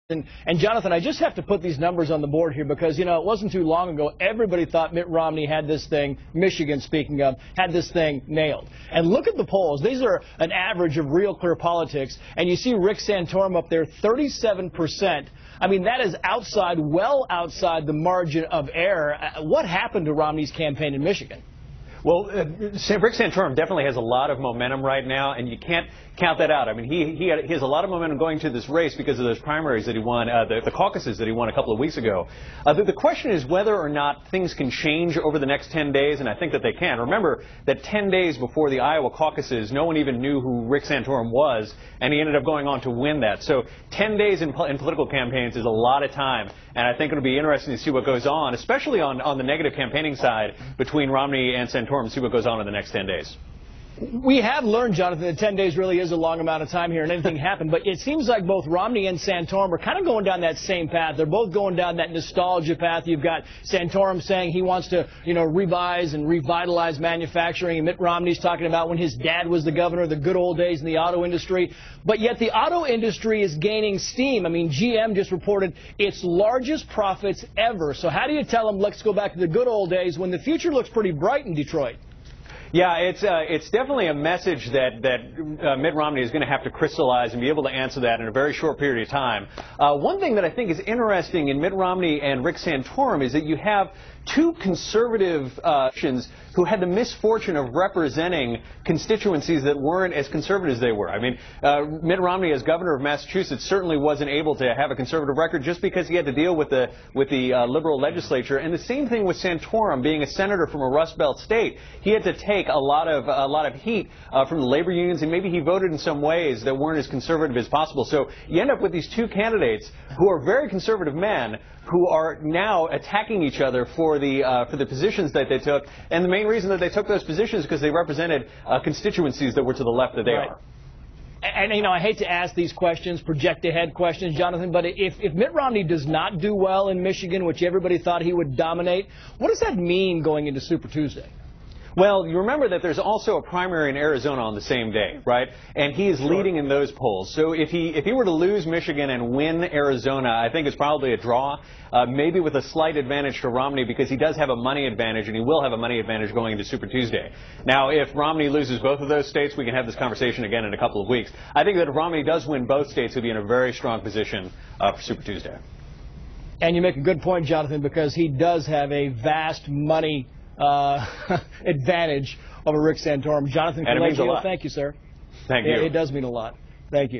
And Jonathan, I just have to put these numbers on the board here because, it wasn't too long ago everybody thought Mitt Romney had this thing, Michigan speaking of, had this thing nailed. And look at the polls. These are an average of Real Clear Politics. And you see Rick Santorum up there, 37%. I mean, that is well outside the margin of error. What happened to Romney's campaign in Michigan? Well, Rick Santorum definitely has a lot of momentum right now, and you can't count that out. I mean, he has a lot of momentum going to this race because of those primaries that he won, the caucuses that he won a couple of weeks ago. The question is whether or not things can change over the next 10 days, and I think that they can. Remember that 10 days before the Iowa caucuses, no one even knew who Rick Santorum was, and he ended up going on to win that. So 10 days in political campaigns is a lot of time, and I think it'll be interesting to see what goes on, especially on the negative campaigning side between Romney and Santorum, see what goes on in the next 10 days. We have learned, Jonathan, that 10 days really is a long amount of time here and anything happened, but it seems like both Romney and Santorum are kind of going down that same path. They're both going down that nostalgia path. You've got Santorum saying he wants to, revise and revitalize manufacturing, and Mitt Romney's talking about when his dad was the governor, the good old days in the auto industry. But yet the auto industry is gaining steam. I mean, GM just reported its largest profits ever. So how do you tell them, let's go back to the good old days when the future looks pretty bright in Detroit? Yeah, it's definitely a message that Mitt Romney is going to have to crystallize and be able to answer that in a very short period of time. One thing that I think is interesting in Mitt Romney and Rick Santorum is that you have two conservative who had the misfortune of representing constituencies that weren't as conservative as they were. I mean, Mitt Romney, as governor of Massachusetts, certainly wasn't able to have a conservative record just because he had to deal with the liberal legislature. And the same thing with Santorum, being a senator from a Rust Belt state. He had to take a lot of heat from the labor unions, and maybe he voted in some ways that weren't as conservative as possible. So you end up with these two candidates who are very conservative men who are now attacking each other for the positions that they took. And the main reason that they took those positions is because they represented constituencies that were to the left that they are. And, I hate to ask these questions, project-ahead questions, Jonathan, but if Mitt Romney does not do well in Michigan, which everybody thought he would dominate, what does that mean going into Super Tuesday? Well, you remember that there's also a primary in Arizona on the same day, right? And he is leading in those polls. So if he were to lose Michigan and win Arizona, I think it's probably a draw, maybe with a slight advantage to Romney because he does have a money advantage, and he will have a money advantage going into Super Tuesday. Now, if Romney loses both of those states, we can have this conversation again in a couple of weeks. I think that if Romney does win both states, he'll be in a very strong position for Super Tuesday. And you make a good point, Jonathan, because he does have a vast money advantage over Rick Santorum. Jonathan Collegio, thank you, sir. Thank you. It does mean a lot. Thank you.